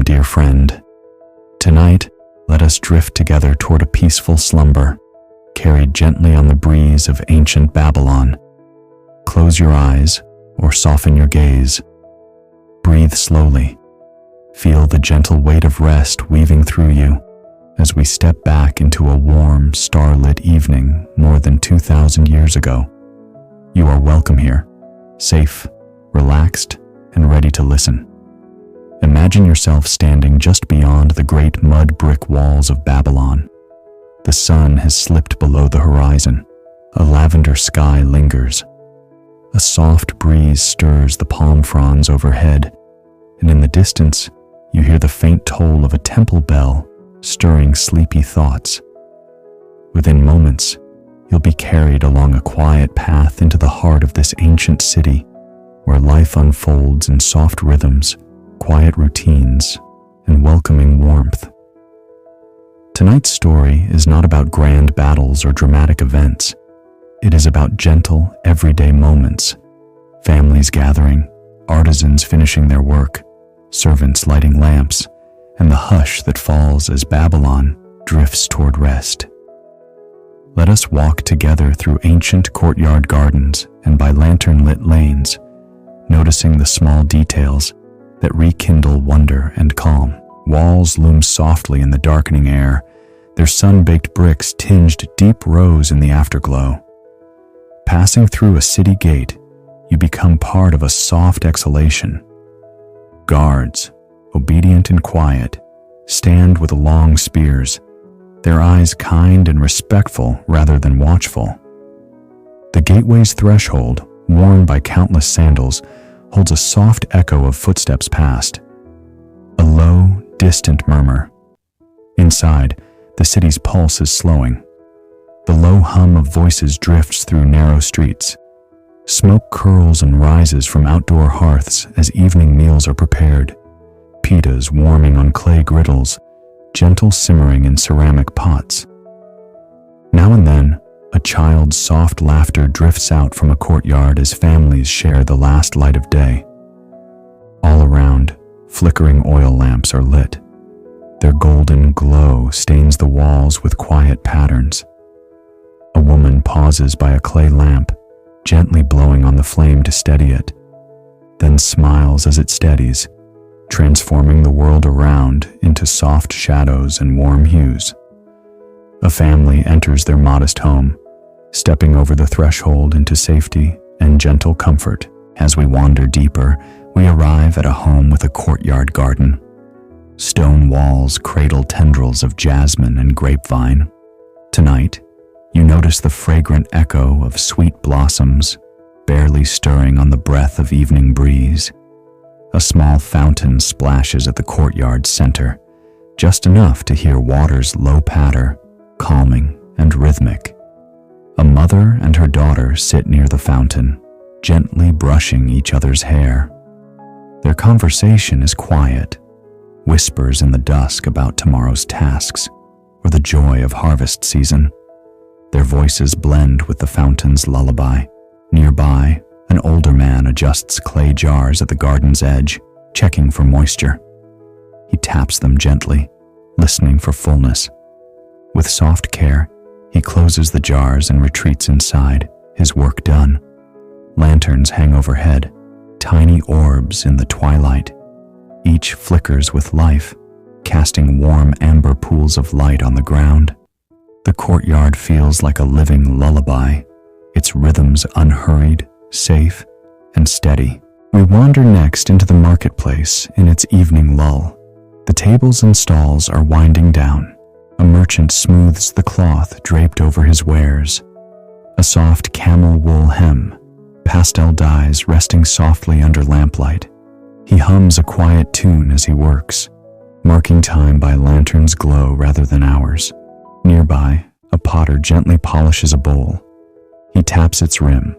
dear friend. Tonight, let us drift together toward a peaceful slumber, carried gently on the breeze of ancient Babylon. Close your eyes or soften your gaze. Breathe slowly. Feel the gentle weight of rest weaving through you as we step back into a warm, starlit evening more than 2,000 years ago. You are welcome here, safe, relaxed, and ready to listen. Imagine yourself standing just beyond the great mud brick walls of Babylon. The sun has slipped below the horizon. A lavender sky lingers. A soft breeze stirs the palm fronds overhead, and in the distance, you hear the faint toll of a temple bell stirring sleepy thoughts. Within moments, you'll be carried along a quiet path into the heart of this ancient city, where life unfolds in soft rhythms, quiet routines, and welcoming warmth. Tonight's story is not about grand battles or dramatic events. It is about gentle, everyday moments, families gathering, artisans finishing their work, servants lighting lamps, and the hush that falls as Babylon drifts toward rest. Let us walk together through ancient courtyard gardens and by lantern-lit lanes, noticing the small details that rekindle wonder and calm. Walls loom softly in the darkening air, their sun-baked bricks tinged deep rose in the afterglow. Passing through a city gate, you become part of a soft exhalation. Guards, obedient and quiet, stand with long spears, their eyes kind and respectful rather than watchful. The gateway's threshold, worn by countless sandals, holds a soft echo of footsteps past. A low, distant murmur. Inside, the city's pulse is slowing. The low hum of voices drifts through narrow streets. Smoke curls and rises from outdoor hearths as evening meals are prepared. Pitas warming on clay griddles, gentle simmering in ceramic pots. Now and then, a child's soft laughter drifts out from a courtyard as families share the last light of day. All around, flickering oil lamps are lit. Their golden glow stains the walls with quiet patterns. A woman pauses by a clay lamp, gently blowing on the flame to steady it, then smiles as it steadies, transforming the world around into soft shadows and warm hues. A family enters their modest home, stepping over the threshold into safety and gentle comfort. As we wander deeper, we arrive at a home with a courtyard garden. Stone walls cradle tendrils of jasmine and grapevine. Tonight, you notice the fragrant echo of sweet blossoms, barely stirring on the breath of evening breeze. A small fountain splashes at the courtyard's center, just enough to hear water's low patter, calming and rhythmic. A mother and her daughter sit near the fountain, gently brushing each other's hair. Their conversation is quiet, whispers in the dusk about tomorrow's tasks or the joy of harvest season. Their voices blend with the fountain's lullaby. Nearby, an older man adjusts clay jars at the garden's edge, checking for moisture. He taps them gently, listening for fullness. With soft care, he closes the jars and retreats inside, his work done. Lanterns hang overhead, tiny orbs in the twilight. Each flickers with life, casting warm amber pools of light on the ground. The courtyard feels like a living lullaby, its rhythms unhurried, safe, and steady. We wander next into the marketplace in its evening lull. The tables and stalls are winding down. A merchant smooths the cloth draped over his wares. A soft camel wool hem, pastel dyes resting softly under lamplight. He hums a quiet tune as he works, marking time by lantern's glow rather than hours. Nearby, a potter gently polishes a bowl. He taps its rim,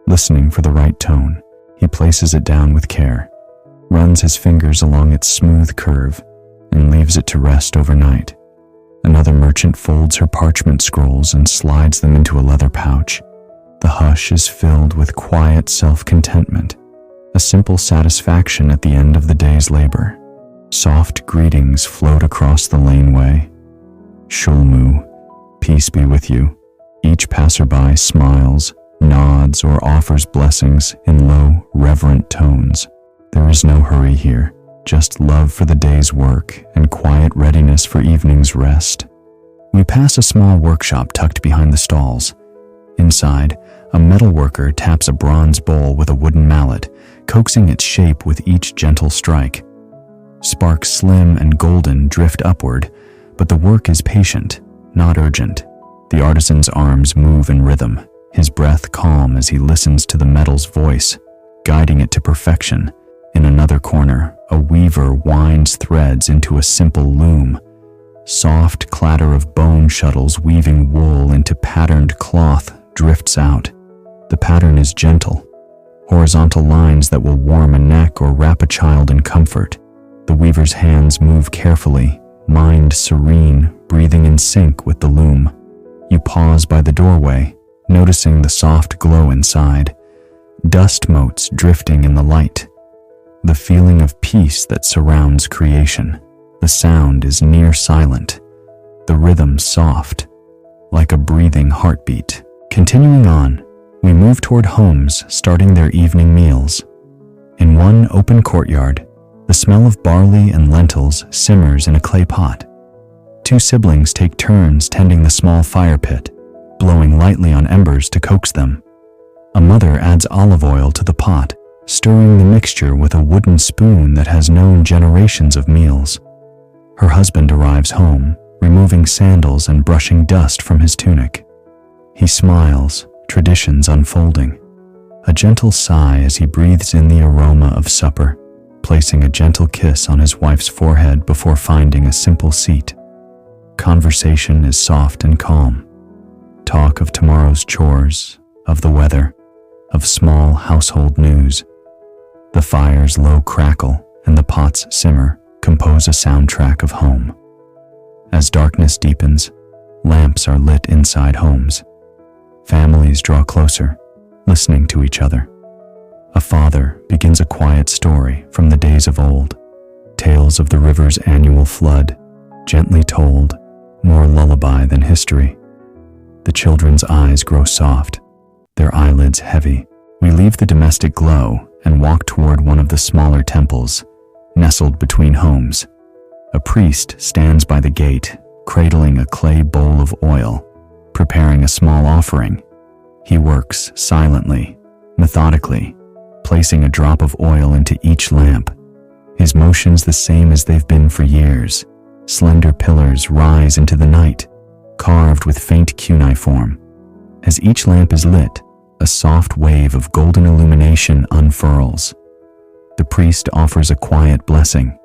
listening for the right tone. He places it down with care, runs his fingers along its smooth curve, and leaves it to rest overnight. Another merchant folds her parchment scrolls and slides them into a leather pouch. The hush is filled with quiet self-contentment, a simple satisfaction at the end of the day's labor. Soft greetings float across the laneway. Shulmu, peace be with you. Each passerby smiles, nods, or offers blessings in low, reverent tones. There is no hurry here, just love for the day's work and quiet readiness for evening's rest. We pass a small workshop tucked behind the stalls. Inside, a metalworker taps a bronze bowl with a wooden mallet, coaxing its shape with each gentle strike. Sparks slim and golden drift upward, but the work is patient, not urgent. The artisan's arms move in rhythm, his breath calm as he listens to the metal's voice, guiding it to perfection. In another corner, a weaver winds threads into a simple loom. Soft clatter of bone shuttles weaving wool into patterned cloth drifts out. The pattern is gentle, horizontal lines that will warm a neck or wrap a child in comfort. The weaver's hands move carefully, mind serene, breathing in sync with the loom. You pause by the doorway, noticing the soft glow inside, dust motes drifting in the light. The feeling of peace that surrounds creation. The sound is near silent, the rhythm soft, like a breathing heartbeat. Continuing on, we move toward homes starting their evening meals. In one open courtyard, the smell of barley and lentils simmers in a clay pot. Two siblings take turns tending the small fire pit, blowing lightly on embers to coax them. A mother adds olive oil to the pot, stirring the mixture with a wooden spoon that has known generations of meals. Her husband arrives home, removing sandals and brushing dust from his tunic. He smiles, traditions unfolding. A gentle sigh as he breathes in the aroma of supper, placing a gentle kiss on his wife's forehead before finding a simple seat. Conversation is soft and calm. Talk of tomorrow's chores, of the weather, of small household news. The fire's low crackle and the pot's simmer compose a soundtrack of home. As darkness deepens, lamps are lit inside homes. Families draw closer, listening to each other. A father begins a quiet story from the days of old, tales of the river's annual flood, gently told, more lullaby than history. The children's eyes grow soft, their eyelids heavy. We leave the domestic glow and walk toward one of the smaller temples, nestled between homes. A priest stands by the gate, cradling a clay bowl of oil, preparing a small offering. He works silently, methodically, placing a drop of oil into each lamp. His motions the same as they've been for years. Slender pillars rise into the night, carved with faint cuneiform. As each lamp is lit, a soft wave of golden illumination unfurls. The priest offers a quiet blessing.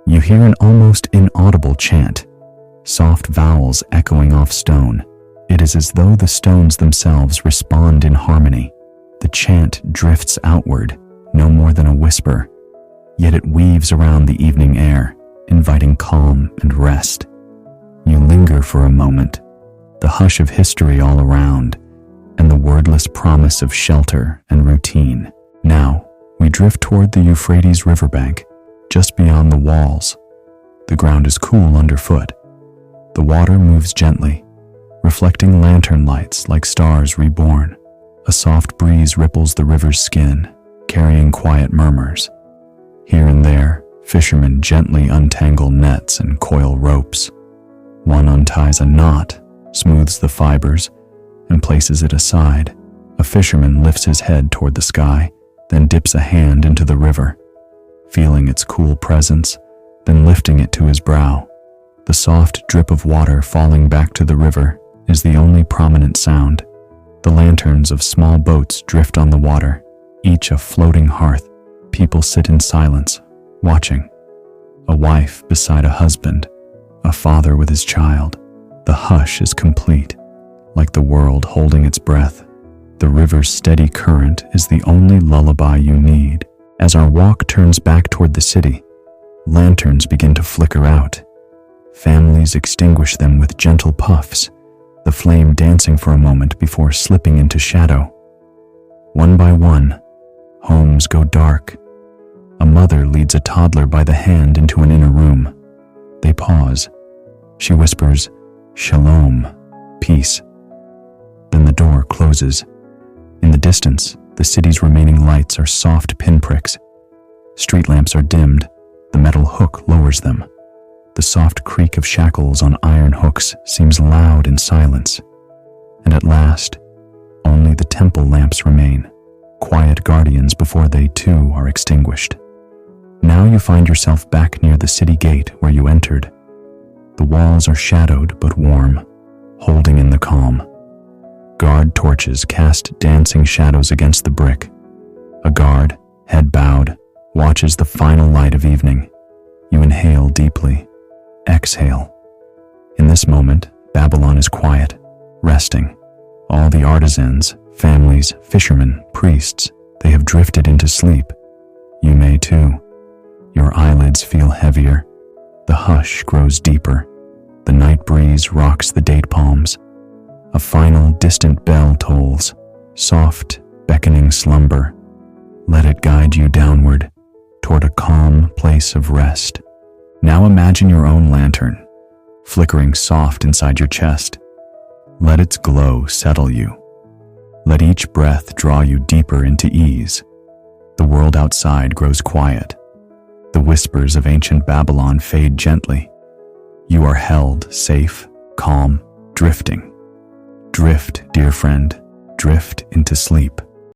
You hear an almost inaudible chant, soft vowels echoing off stone. It is as though the stones themselves respond in harmony. The chant drifts outward, no more than a whisper, yet it weaves around the evening air, inviting calm and rest. You linger for a moment, the hush of history all around, and the wordless promise of shelter and routine. Now, we drift toward the Euphrates riverbank, just beyond the walls. The ground is cool underfoot. The water moves gently, reflecting lantern lights like stars reborn. A soft breeze ripples the river's skin, carrying quiet murmurs. Here and there, fishermen gently untangle nets and coil ropes. One unties a knot, smooths the fibers, and places it aside. A fisherman lifts his head toward the sky, then dips a hand into the river, feeling its cool presence, then lifting it to his brow. The soft drip of water falling back to the river is the only prominent sound. The lanterns of small boats drift on the water, each a floating hearth. People sit in silence, watching. A wife beside a husband, a father with his child. The hush is complete, like the world holding its breath. The river's steady current is the only lullaby you need. As our walk turns back toward the city, lanterns begin to flicker out. Families extinguish them with gentle puffs, the flame dancing for a moment before slipping into shadow. One by one, homes go dark. A mother leads a toddler by the hand into an inner room. They pause. She whispers, "Shalom, peace." Then the door closes. In the distance, the city's remaining lights are soft pinpricks. Street lamps are dimmed. The metal hook lowers them. The soft creak of shackles on iron hooks seems loud in silence. And at last, only the temple lamps remain, quiet guardians before they too are extinguished. Now you find yourself back near the city gate where you entered. The walls are shadowed but warm, holding in the calm. Guard torches cast dancing shadows against the brick. A guard, head bowed, watches the final light of evening. You inhale deeply. Exhale. In this moment, Babylon is quiet, resting. All the artisans, families, fishermen, priests, they have drifted into sleep. You may too. Your eyelids feel heavier. The hush grows deeper. The night breeze rocks the date palms. A final distant bell tolls, soft, beckoning slumber. Let it guide you downward, toward a calm place of rest. Now imagine your own lantern, flickering soft inside your chest. Let its glow settle you. Let each breath draw you deeper into ease. The world outside grows quiet. The whispers of ancient Babylon fade gently. You are held safe, calm, drifting. Drift, dear friend, drift into sleep.